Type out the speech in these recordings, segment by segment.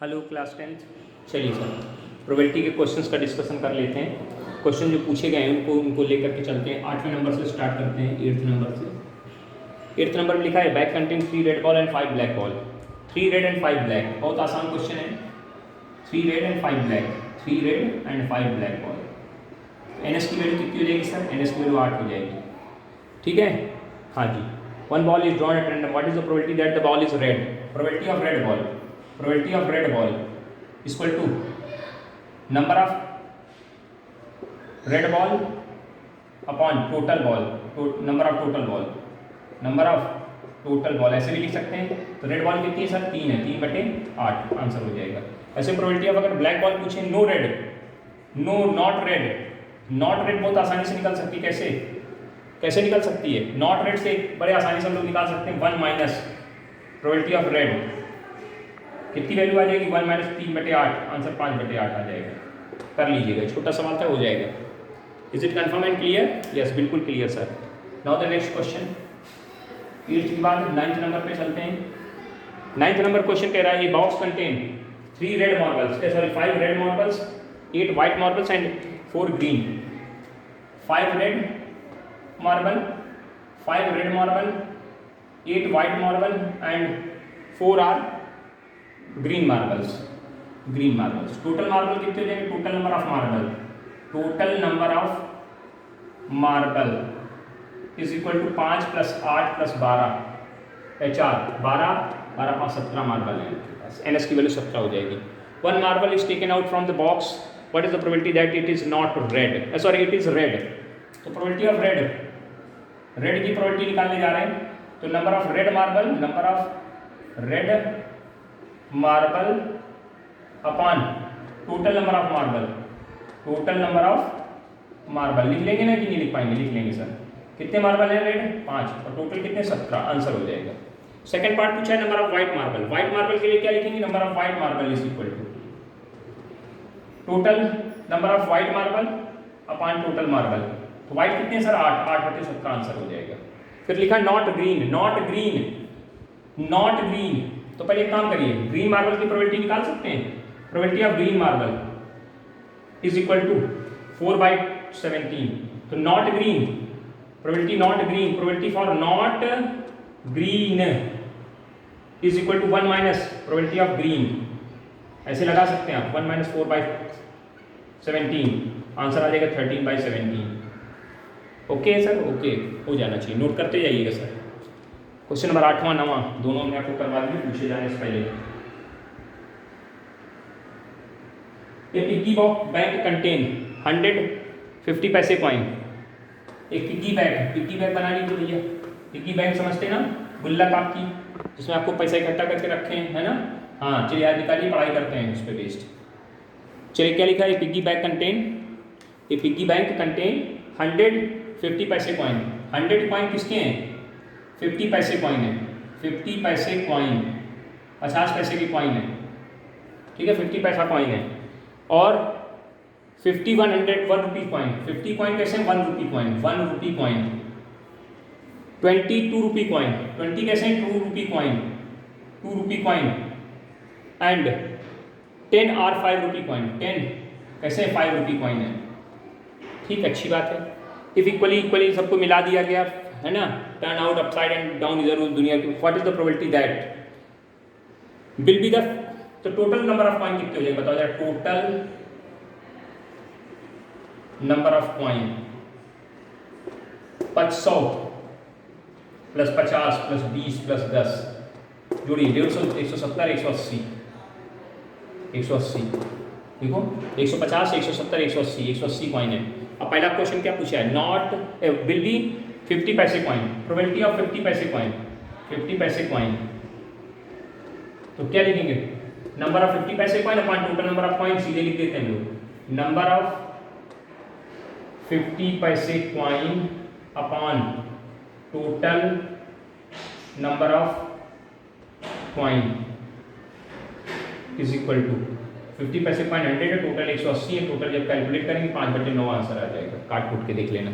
Hello class 10th। चलिए sir probability के questions का डिस्कशन कर लेते हैं। क्वेश्चन जो पूछे गए हैं उनको लेकर के चलते हैं। 8वें नंबर से स्टार्ट करते हैं 8th नंबर से। 8th नंबर में लिखा है bag contain 3 red ball and 5 black ball. 3 red and 5 black, बहुत आसान क्वेश्चन है। 3 red and 5 black, 3 red and 5 black ball. N S की वैल्यू कितनी हो जाएगी सर? एन एस की वैल्यू 8 हो जाएगी। ठीक है, हाँ जी। One ball is drawn at random, what is the probability that the ball is red? Probability of red ball, probability of red ball equal to number of red ball upon total ball, number of total ball, number of total ball ऐसे भी लिख सकते हैं। तो red ball कितनी है sir? 3 है, 3/8 answer हो जाएगा। ऐसे प्रोबेबिलिटी ऑफ अगर ब्लैक बॉल पूछे no red, no not red, not red बहुत आसानी से निकल सकती है। कैसे निकल सकती है? नॉट रेड से बड़े आसानी से हम लोग निकाल सकते हैं 1 माइनस प्रोबेबिलिटी ऑफ रेड। कितनी वैल्यू आ जाएगी? 1 माइनस 3/8, आंसर 5/8 आ जाएगा। कर लीजिएगा, छोटा सवाल था, हो जाएगा। Is it confirm and clear? Yes, बिल्कुल clear sir. Now the next question. 8th के बाद 9th नंबर पे चलते हैं। 9th नंबर क्वेश्चन कह रहा है ये box contain 3 red marbles, sorry 5 red marbles, 8 white marbles and 4 green. 5 red marble, 5 red marble, 8 white marble and 4 are green marbles. Green marbles total marble कितने हो जाएंगे? Total number of marble, total number of marble is equal to 5 + 8 + 12 12 5 17 marble है। N S की value 17 हो जाएगी। One marble is taken out from the box, what is the probability that it is not red? Sorry, it is red. तो probability of red, red की probability निकालने जा रहे हैं। तो number of red marble, number of red marble upon total number of marble, total number of marble लिख लेंगे ना कि नहीं लिख पाएंगे? लिख लेंगे सर। कितने मार्बल है? रेड 5 और टोटल कितने? 17, आंसर हो जाएगा। सेकंड पार्ट पूछा है number of white marble. White marble के लिए क्या लिखेंगे? Number of white marble is equal to total number of white marble upon total marble. तो व्हाइट कितने सर? 8, 8/17 आंसर हो जाएगा। फिर लिखा not green, not green, not green. तो पहले एक काम करिए, ग्रीन मार्बल की प्रोबेबिलिटी निकाल सकते हैं। Probability of green marble is equal to 4/17। तो not green, probability not green, probability for not green is equal to 1 minus probability of green. ऐसे लगा सकते हैं आप, 1 माइनस 4/17, आंसर आ जाएगा 13/17। ओके सर, ओके हो जाना चाहिए, नोट करते जाइएगा सर। क्वेश्चन नंबर 8वां 9वां दोनों हमने आपको करवा दिए पूछे जाने से पहले। ये पिग्गी बैंक कंटेन 150 पैसे कॉइन। एक पिग्गी बैग बना लीजिए भैया। पिग्गी बैंक समझते हैं ना? गुल्लक आपकी, जिसमें आपको पैसा इकट्ठा करके रखे हैं, है ना? हाँ, चलिए याद निकालिए, पढ़ाई करते हैं उस पर बेस्ड। चलिए क्या लिखा है? ये पिग्गी बैंक कंटेन 150 पैसे कॉइन। 100 कॉइन किसके हैं? 50 पैसे कॉइन है। 50 पैसे कॉइन 50 पैसे की कॉइन है, ठीक है? 50 पैसा कॉइन है। और 50 1 रुपी कॉइन। 50 कॉइन कैसे? 1 rupee coin, 1 rupee coin. 20 2 rupee coin, 20 कैसे? 2 rupee coin, 2 rupee coin. And 10 are 5 rupee coin, 10 कैसे? 5 रुपी कॉइन है। ठीक, अच्छी बात है। इफ इक्वली सबको मिला दिया गया, है ना? Turn out upside and down इधर उस दुनिया की। What is the probability that will be the, तो टोटल नंबर ऑफ कॉइन कितने हो जाएंगे? बताओ जरा। टोटल नंबर ऑफ कॉइन 100 + 50 + 20 + 10 जोड़िए 150, 170, 180, 180। देखो 150, 170, 180, 180 कॉइन है। अब पहला क्वेश्चन क्या पूछा है? नॉट विल बी 50 पैसे कॉइन, प्रोबेबिलिटी ऑफ 50 पैसे कॉइन, 50 पैसे कॉइन। तो क्या लिखेंगे? नंबर ऑफ 50 पैसे coin upon total number of coin, सीधे लिख देते हैं हम लोग। नंबर ऑफ 50 पैसे coin upon total number of coin is equal to 50 पैसे कॉइन 100 है, टोटल 180 है। टोटल जब कैलकुलेट करेंगे 5/9 आंसर आ जाएगा। काट कूट के देख लेना।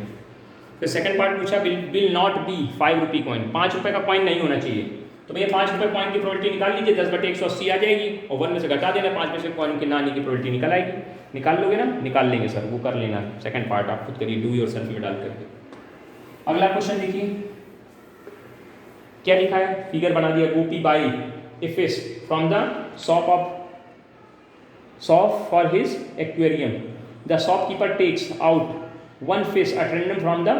फिर सेकंड पार्ट पूछा will not be 5 rupee coin, 5 रुपए का कॉइन नहीं होना चाहिए। तो भैया 5 रुपये कॉइन की प्रोबेबिलिटी निकाल लीजिए, 10/180 आ जाएगी और 1 में से घटा देना, 5 में से कॉइन की ना आने की प्रोबेबिलिटी निकल आएगी। निकाल लोगे ना? निकाल लेंगे सर, वो कर लेना, सेकंड पार्ट आप खुद करिए, डू योरसेल्फ में डाल करके। अगला क्वेश्चन देखिए क्या लिखा है, फिगर बना दिया। Gopi buy a fish from the shop for his aquarium. The shopkeeper takes out 1 fish at random from the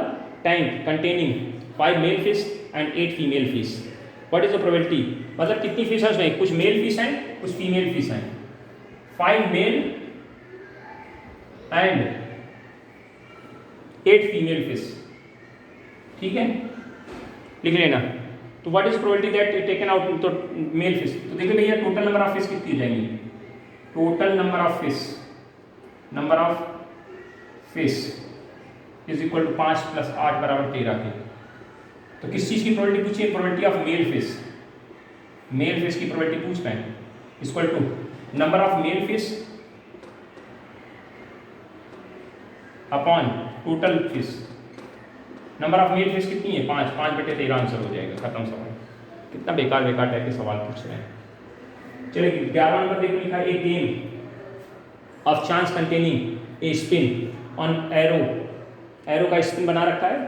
tank containing 5 male fish and 8 female fish. What is the probability? मतलब कितनी fish है उसमें, कुछ mail fish हैं कुछ female fish हैं, 5 male and 8 female fish, ठीक है, लिख लेना। तो what is probability that taken out तो मेल फिश, तो देखिए भैया टोटल नंबर ऑफ फिश कितनी जाएंगी, total number of fish is equal to 5 + 8 = 13 के। तो किस चीज़ की प्रोबेबिलिटी पूछी है, प्रोबेबिलिटी ऑफ मेल फिश की प्रोबेबिलिटी पूछ रहे हैं, equal to number of male fish upon total fish. Number of male fish कितनी है, 5, 5/13 आंसर हो जाएगा, खत्म सवाल। कितना बेकार टाइप के सवाल पूछ रहे हैं। चलिए 11वां नंबर देखो, लिखा है a game of chance containing a spin on arrow का स्पिन बना रखा है,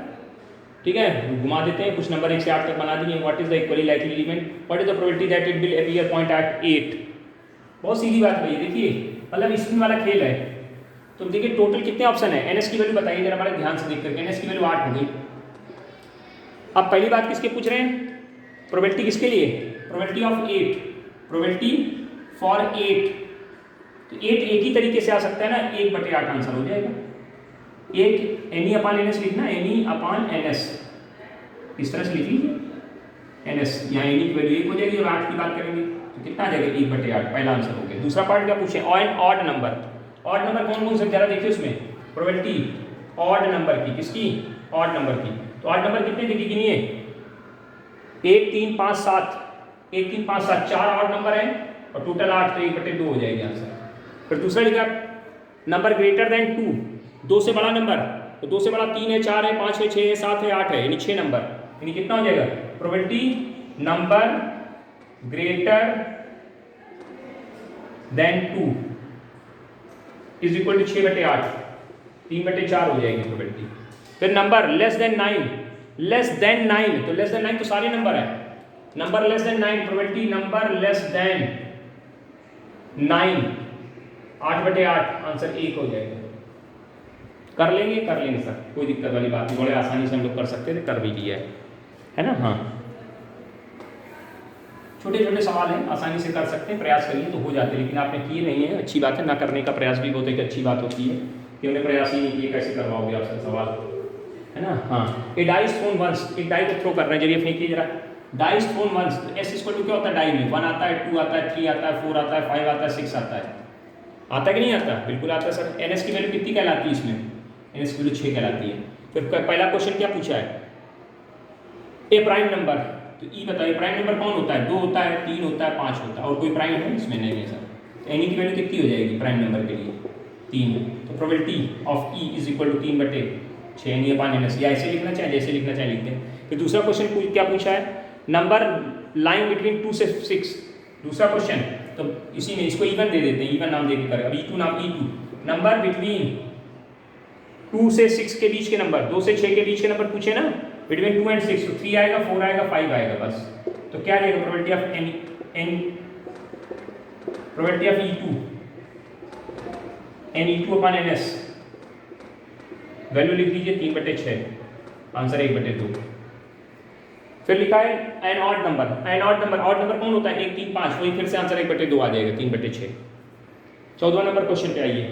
ठीक है, घुमा देते हैं, कुछ नंबर 1 से 8 तक बना दिए। What is the equally likely element, what is the probability that it will appear point at 8। बहुत सीधी बात है, देखिए मतलब स्पिन वाला खेल है। तो देखिए टोटल कितने ऑप्शन है, एनएस की वैल्यू बताइए जरा हमारे ध्यान से देख करके। एनएस की वैल्यू 8 होगी। अब पहली बात किसके पूछ रहे हैं, प्रोबेबिलिटी किसके लिए, प्रोबेबिलिटी ऑफ 8, प्रोबेबिलिटी फॉर 8। तो 8 एक ही तरीके से आ सकता है ना, 1/8 आंसर हो जाएगा। एक NE/NS लिखना, NE/NS इस तरह से लिख लीजिए NS, यहाँ NE की वैल्यू 1 हो जाएगी और 8 की बात करेंगे तो कितना आ जाएगा, 1/8, पहला आंसर हो गया। दूसरा पार्ट क्या पूछे, ऑड नंबर कौन कौन से जरा देखिए उसमें, प्रोबेबिलिटी ऑड नंबर की, किसकी, ऑड नंबर की। तो ऑड नंबर कितने देखिए गिनिए, 1 3 5 7, 1 3 5 7 4 ऑड नंबर है और टोटल 8, तो 1/2 हो जाएगी आंसर। फिर दूसरा लिखा नंबर ग्रेटर देन 2, 2 से बड़ा नंबर, तो 2 से बड़ा 3 है, 4 है, 5 है, 6 है, 7 है, 8 है, यानी 6 नंबर, यानी कितना हो जाएगा, probability number greater than 2 is equal to 6/8, 3/4 हो जाएगी प्रोबेबिलिटी। फिर नंबर लेस देन 9, तो लेस देन 9 तो सारे नंबर है, number less than 9, probability number less than 9, 8/8 answer 1 हो जाएगा। कर लेंगे सर, कोई दिक्कत वाली बात नहीं, बड़े आसानी से हम लोग कर सकते थे, कर भी लिया है ना। हाँ, छोटे छोटे सवाल हैं, आसानी से कर सकते हैं, प्रयास करिए तो हो जाते हैं, लेकिन आपने किए नहीं है, अच्छी बात है, ना करने का प्रयास भी बहुत एक अच्छी बात होती है कि उन्हें प्रयास ही नहीं किए, कैसे करवाओगे आपसे सवाल, है ना। हाँ, ए डाइस थ्रोन वंस, एक डाई को थ्रो कर रहे हैं, जरिए फेंकिए जरा, डाइस थ्रोन वंस, तो एस इक्वल टू क्या होता है, डाई में 1 आता है, 2 आता है, 3 आता है, 4 आता है, 5 आता है, 6 आता है कि नहीं आता, बिल्कुल आता है सर। एनएस की वैल्यू कितनी कहलाती है इसमें, एनएस की वैल्यू 6 कहलाती है। फिर पहला क्वेश्चन क्या पूछा है, ए प्राइम नंबर, तो ई बताइए प्राइम नंबर कौन होता है, 2 होता है, 3 होता है, 5 होता है, और कोई प्राइम है इसमें, नहीं है सर। तो एनी की वैल्यू कितनी हो जाएगी प्राइम नंबर के लिए, 3। तो probability of E is equal to 3/6 NE/NS, या ऐसे लिखना चाहे, जैसे लिखना चाहे लिख दें। फिर दूसरा क्वेश्चन क्या पूछा है, नंबर लाइन बिटवीन 2 से 6, दूसरा क्वेश्चन, तो इसी में इसको इवन दे देते हैं, इवन नाम देकर करें। अब E2 नाम, E2 नंबर बिटवीन 2 से 6 के बीच के नंबर, 2 से 6 के बीच के नंबर पूछे ना, बिटवीन 2 and 6, तो 3 आएगा, 4 आएगा, 5 आएगा बस। तो क्या आएगा probability of E2 NE/NS, value लिख लीजिए 3/6, आंसर 1/2। फिर लिखा है an odd number, odd number कौन होता है, 1 3 5, वही फिर से आंसर 1/2 आ जाएगा, 3/6। 14वां नंबर क्वेश्चन पे आइए,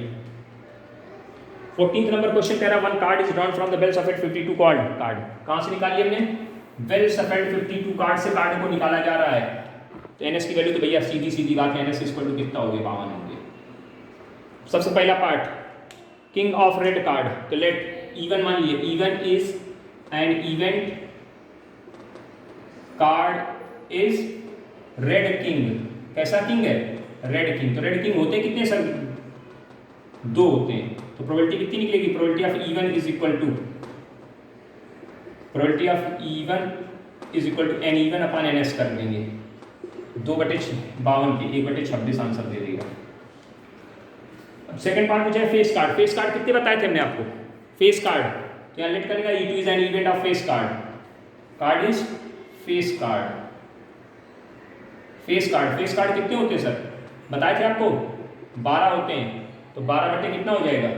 14th नंबर क्वेश्चन कह रहा है, 1 card is drawn from the well shuffled 52 card, कहाँ से निकाली हमने, बेल सफेद 52 कार्ड से कार्ड को निकाला जा रहा है। तो एनएस की वैल्यू तो भैया सीधी बात है, एनएस इक्वल टू कितना हो गया, 52 होंगे। सबसे पहला part, king of red card, तो लेट इवन मान लीजिए, even is an event card is red king, कैसा किंग है, रेड किंग। तो रेड किंग होते कितने सर, 2 होते हैं। तो प्रोबेबिलिटी कितनी निकलेगी, probability of even is equal to, probability of even is equal to N even upon N S कर देंगे, 2/52 के 1/26 आंसर दे देगा। अब सेकंड पार्ट पूछा है फेस कार्ड। फेस कार्ड कितने बताए थे हमने आपको? फेस कार्ड तो यहाँ लेट करेगा E two is an event of face card. Card is face card. Face card कितने होते हैं सर? बताए थे आपको 12 होते हैं, तो 12 बटे कितना हो जाएगा?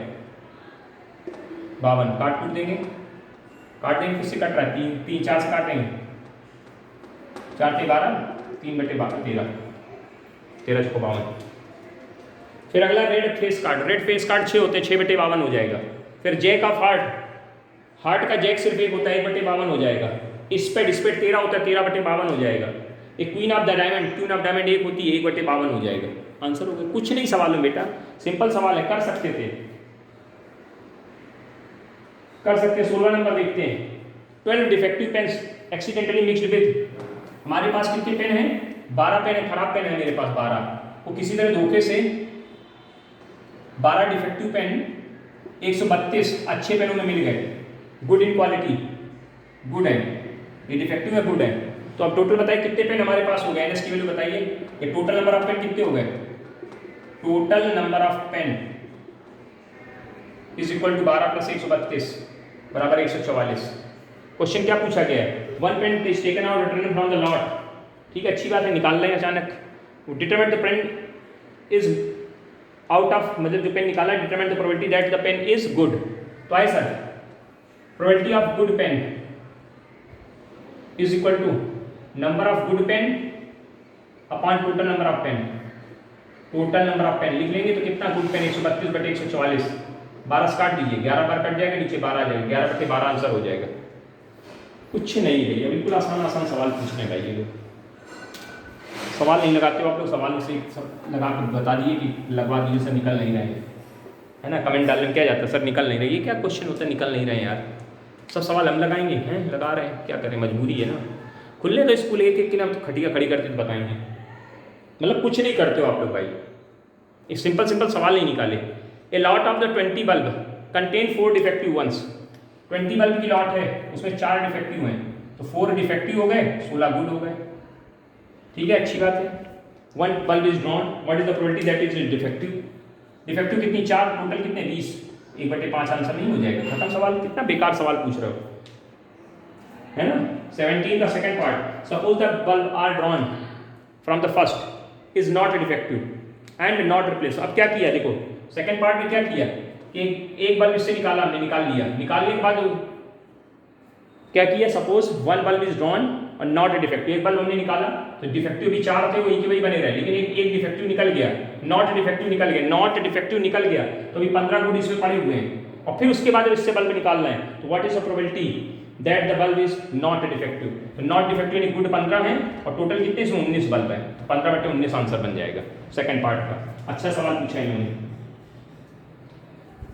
52। काट कूट देंगे, किससे कट रहा है? 3 4 से काटेंगे, 4 × 12, 3/12 13, 13 × 52। फिर अगला red face card. Red face card 6 होते हैं, 6/52 हो जाएगा। फिर जैक ऑफ हार्ट का जैक सिर्फ एक होता है, 1/52 हो जाएगा। स्पेड 13 होता है, 13/52 हो जाएगा। एक क्वीन ऑफ डायमंड एक होती है, 1/52 हो जाएगा। आंसर हो गया। कुछ नहीं सवाल में बेटा, सिंपल सवाल है, कर सकते थे, 16 नंबर देखते हैं। 12 defective pens accidentally mixed with. हमारे पास कितने पेन हैं? 12 पेन है, खराब पेन है मेरे पास 12। वो किसी तरह धोखे से 12 डिफेक्टिव पेन 132 अच्छे पेनों में मिल गए, गुड इन क्वालिटी, गुड है। ये डिफेक्टिव है, गुड है। तो अब टोटल बताइए कितने पेन हमारे पास हो गए? एनएस की वैल्यू बताइए। ये टोटल नंबर ऑफ पेन कितने हो गए? Total number of pen is equal to 12 + 132 बराबर 144। क्वेश्चन क्या पूछा गया है? 1 pen is taken out return from the lot. ठीक है, अच्छी बात है, निकाल लें अचानक। Determine the pen is out of, मतलब जो पेन निकाला, determine the probability that the pen is good. तो आए sir, probability of good pen is equal to number of good pen upon total number of pen. Total number of pen लिख लेंगे तो कितना? Good pain 132/144, 12 से काट दीजिए, 11 बार cut जाएगा, नीचे 12 आ जाएगा, 11/12 आंसर हो जाएगा। कुछ नहीं है भैया, बिल्कुल आसान सवाल पूछने का। ये लोग सवाल नहीं लगाते हो आप लोग, सवाल से लगा कर बता दिए कि लगवा दीजिए सर, निकल नहीं रहे हैं, है ना। कमेंट डालने में क्या जाता है, सर निकल नहीं रहे। ये क्या क्वेश्चन होता है, निकल नहीं रहे हैं यार। सब सवाल हम लगाएंगे, हैं लगा रहे हैं, क्या करें, मजबूरी है ना। खुले तो स्कूल एक की ना खटिया खड़ी करते तो बताएंगे, मतलब कुछ नहीं करते हो आप लोग भाई। एक सिंपल सवाल नहीं निकाले। A lot of the 20 bulb contain 4 defective ones. 20 bulb की लॉट है, उसमें 4 डिफेक्टिव हैं, तो 4 डिफेक्टिव हो गए, 16 गुड हो गए। ठीक है, अच्छी बात है। 1 bulb is drawn, what is the probability that is defective? Defective कितनी? 4, टोटल कितने? 20, 1/5 आंसर नहीं हो जाएगा। खत्म सवाल। कितना बेकार सवाल पूछ रहे हो, है ना। 17 का second part. Suppose the bulb are drawn from the first is not defective and not replace. अब क्या किया देखो, सेकंड पार्ट में क्या किया कि एक बल्ब इससे निकाला, हमने निकाल लिया, निकालने के बाद क्या किया? सपोज 1 बल्ब इज ड्रॉन और नॉट डिफेक्टिव। एक बल्ब हमने निकाला तो डिफेक्टिव भी 4 थे, वही के वही बने रहे, लेकिन एक डिफेक्टिव निकल गया, नॉट डिफेक्टिव निकल गया, नॉट डिफेक्टिव निकल गया, तो अभी 15 गुड इसमें पड़े हुए हैं। और फिर उसके बाद इससे बल्ब निकालना है, तो what is the probability that the bulb is not defective? तो नॉट डिफेक्टिव यानी गुड 15 है और टोटल कितने? इसमें 19 बल्ब है, तो 15/19 आंसर बन जाएगा सेकंड पार्ट का। अच्छा सवाल पूछा है इन्होंने।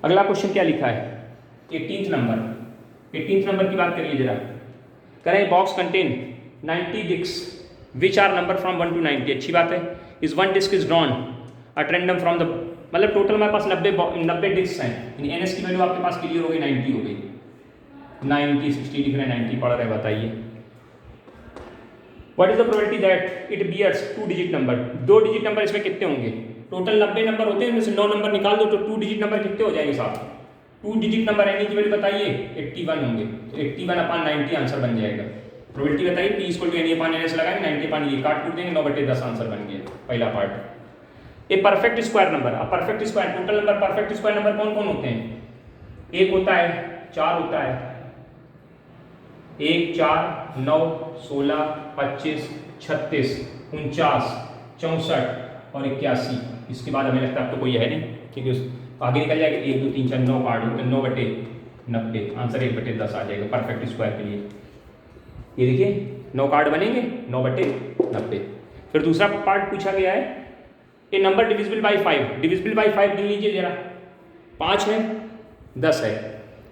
अगला क्वेश्चन क्या लिखा है? 18th नंबर की बात करिए जरा। करें box contain 90 disc which are number from 1 to 90। अच्छी बात है। Is 1 disc is drawn at random from the, मतलब टोटल हमारे पास 90 डिस्क हैं, एनएस की वैल्यू आपके पास क्लियर हो गई, 90 हो गई। 90 60 दिख रहे हैं, 90 पढ़ रहे हैं, बताइए what is the probability that it bears 2 digit number. 2 digit number इसमें कितने होंगे? टोटल 90 नंबर होते हैं, इनमें से 9 नंबर निकाल दो तो 2 डिजिट नंबर कितने हो जाएंगे साहब? 2 डिजिट नंबर एन की वैल्यू बताइए, 81 होंगे, तो 81/90 आंसर बन जाएगा। प्रोबेबिलिटी बताइए, P = N/NS लगाएंगे, 90/ये काट कूट देंगे, 9/10 आंसर बन गया पहला part. A perfect square number. अब perfect square total number, perfect square number कौन कौन होते हैं? 1 होता है, 4 होता है, 1 4 9 16 25 36 49 64 और 81। इसके बाद हमें लगता है अब तो कोई है नहीं, क्योंकि उस आगे निकल जाएगा 1 2 3 4 9 काट दो तो 9/90 आंसर 1/10 आ जाएगा परफेक्ट स्क्वायर के लिए। ये देखिए 9 कार्ड बनेंगे, 9/90। फिर दूसरा पार्ट पूछा गया है, a number divisible by 5। Divisible by 5 गिन लीजिए जरा। 5 है, 10 है,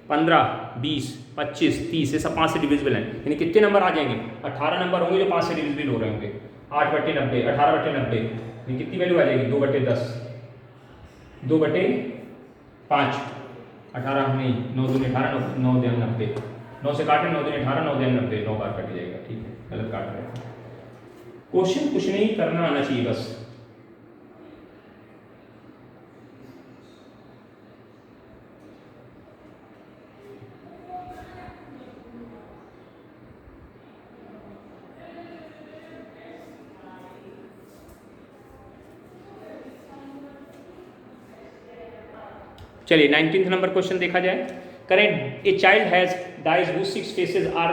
15 20 25 30, ये सब 5 से डिविजिबल हैं, यानी कितने नंबर आ जाएंगे? 18 नंबर होंगे जो 5 से डिविजिबल हो रहे होंगे। 8/90 18/90, कितनी वैल्यू आ जाएगी? 2/10 2/5 18 नहीं 9 दूनी 18 9 9 90 9 से काटे 9 दूनी 18 9 9 90 9 बार कट जाएगा। ठीक है। गलत काट रहे हैं। क्वेश्चन कुछ नहीं करना आना चाहिए बस। चलिए 19th नंबर क्वेश्चन देखा जाए। Current a child has dice whose 6 faces are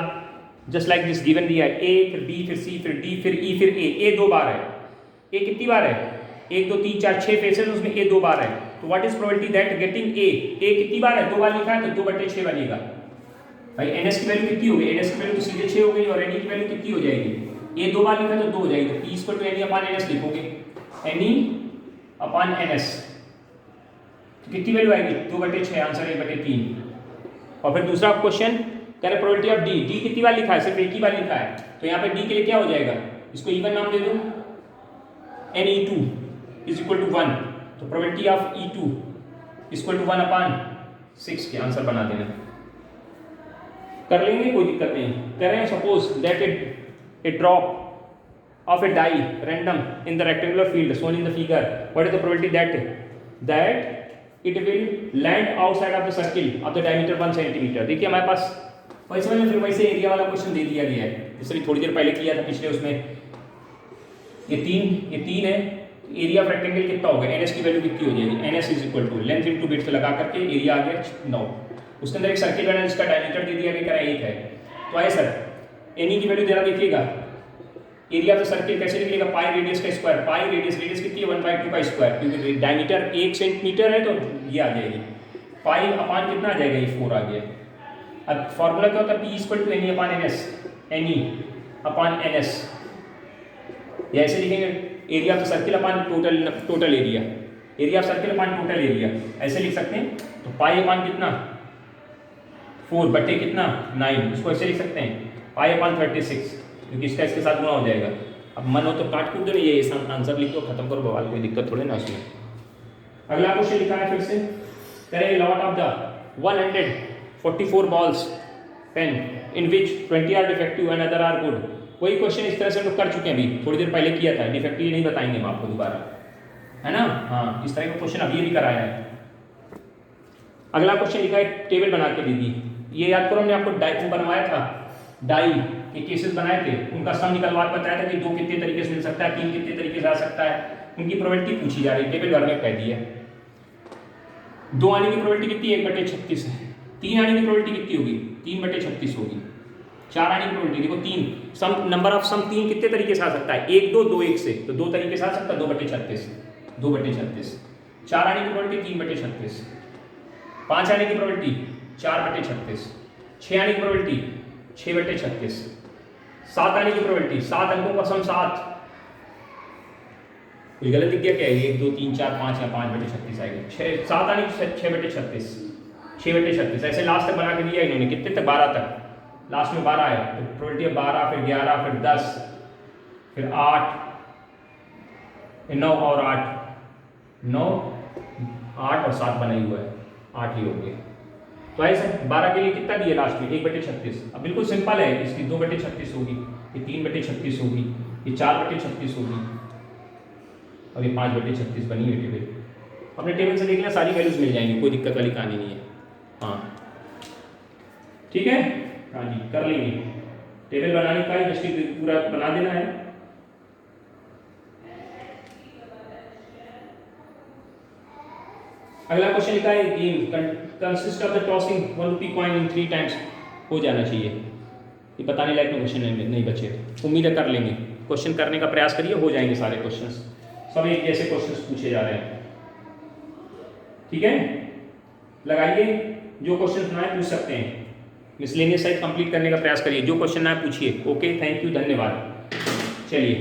just like this given दिया है, ए फिर बी फिर सी फिर डी फिर ई फिर ए 2 बार है। ए कितनी बार है? 1 2 3 4 6 फेसेस, उसमें ए 2 बार है। तो what is probability that getting a कितनी बार है? 2 बार लिखा है तो 2/6 बनेगा। भाई एनएस की वैल्यू कितनी होगी? एनएस की वैल्यू तो सीधे 6 हो गई और एनई की वैल्यू कितनी हो जाएगी? ए 2 बार लिखा तो 2 हो जाएगी, तो P equal to NE upon NS लिखोगे, एनई अपॉन एनएस तो कितनी वैल्यू आएगी? 2/6, आंसर 1/3। और फिर दूसरा क्वेश्चन कह रहे प्रोबेबिलिटी ऑफ डी कितनी बार लिखा है? सिर्फ एक ही बार लिखा है, तो यहाँ पे डी के लिए क्या हो जाएगा? इसको इवन नाम दे दो, Ne2 इज इक्वल टू 1, तो probability of E2 equal to 1/6 के आंसर बना देना। कर लेंगे, कोई दिक्कत नहीं। कह रहे हैं suppose that a drop of a die random in the rectangular field shown in the figure, what is the probability that it will land outside of the circle of the diameter 1 cm। देखिए हमारे पास वैसे मैंने फिर वैसे area वाला question दे दिया गया है, जैसे थोड़ी देर पहले किया था पिछले उसमें। ये तीन है, एरिया ऑफ रेक्टेंगल कितना होगा? एनएस की वैल्यू कितनी हो जाएगी? NS is equal to length into width लगा करके एरिया आ गया 9। उसके अंदर एक सर्किल बना जिसका डायमीटर दे दिया गया 1 है। तो आए सर एनी की वैल्यू देना, देखिएगा एरिया ऑफ द सर्किल कैसे निकलेगा? पाई रेडियस का स्क्वायर, पाई रेडियस कितनी है? 1/2 का स्क्वायर, क्योंकि डायमीटर 1 सेंटीमीटर है तो ये आ जाएगी। पाई अपान कितना आ जाएगा? ये 4 आ गया। अब फॉर्मूला क्या होता है? P equal to NE upon NS, NE upon NS. या ऐसे लिखेंगे area of the circle upon total area, area of circle upon total area, ऐसे लिख सकते हैं। तो पाई अपान कितना? 4 बटे कितना? 9। इसको ऐसे लिख सकते हैं पाई अपान 36, क्योंकि इसका इसके साथ गुणा हो जाएगा। अब मन हो तो काट कूट दो, नहीं ये आंसर लिख दो, खत्म करो बवाल, कोई दिक्कत थोड़ी ना उसमें। अगला क्वेश्चन लिखा है फिर से, करें lot of the 144 balls pen in which 20 are defective and other are good. वही क्वेश्चन इस तरह से हम लोग कर चुके हैं, अभी थोड़ी देर पहले किया था। डिफेक्टिव नहीं बताएंगे हम आपको दोबारा, है ना? हाँ, इस तरह का क्वेश्चन अभी भी कराया है। अगला क्वेश्चन लिखा है टेबल बना के दीदी। ये याद करो, हमने आपको डाई बनवाया था, डाई के केसेस बनाए थे, उनका सम निकलवा के बताया था कि 2 कितने तरीके से मिल सकता है, 3 कितने तरीके से आ सकता है, उनकी प्रोबेबिलिटी पूछी जा रही है। टेबल भर में कह दिया 2 आने की प्रोबेबिलिटी कितनी है? 1/36 है। 3 आने की प्रोबेबिलिटी कितनी होगी? 3/36 होगी। 4 आने की प्रोबेबिलिटी देखो 3, सम नंबर ऑफ सम 3 कितने तरीके से आ सकता है? 1 2 2 1 से, तो 2 तरीके से आ सकता है, 2/36 2/36। 4 आने की प्रोबेबिलिटी 3/36, 5 आने की प्रोबेबिलिटी 4/36, 6 आने की प्रोबेबिलिटी 6/36, 7 आने की प्रोबेबिलिटी 7 अंकों का सम 7। कोई गलत दिख गया क्या? 1 2 3 4 5 या 5/36 आएगी। 7 आने की 6/36, 6/36 ऐसे लास्ट तक बना के दिया इन्होंने, कितने तक? 12 तक। लास्ट में 12 है तो प्रोबेबिलिटी 12, फिर 11, फिर 10, फिर 8, फिर 9 और 8, 9 8 और 7 बना ही हुआ है, 8 ही हो गया। तो ऐसे 12 के लिए कितना दिया लास्ट में? 1/36। अब बिल्कुल सिंपल है, इसकी 2/36 होगी, ये 3/36 होगी, ये 4/36 होगी और ये 5/36 बनी हुई टेबल। अपने टेबल से देखना सारी वैल्यूज मिल जाएंगी, कोई दिक्कत वाली कहानी नहीं है। हाँ ठीक है, हाँ जी कर लेंगे। टेबल बनाने का ही जस्ट पूरा बना देना है। अगला क्वेश्चन लिखा है game consist of the tossing 1 rupee coin in 3 times. हो जाना चाहिए, ये बताने लायक क्वेश्चन नहीं बचे, उम्मीद है कर लेंगे। क्वेश्चन करने का प्रयास करिए, हो जाएंगे सारे क्वेश्चंस, सब एक जैसे क्वेश्चंस पूछे जा रहे हैं। ठीक है, लगाइए, जो क्वेश्चन ना है पूछ सकते हैं। मिसलेनियस साइड कंप्लीट करने का प्रयास करिए, जो क्वेश्चन ना है पूछिए। ओके, थैंक यू, धन्यवाद। चलिए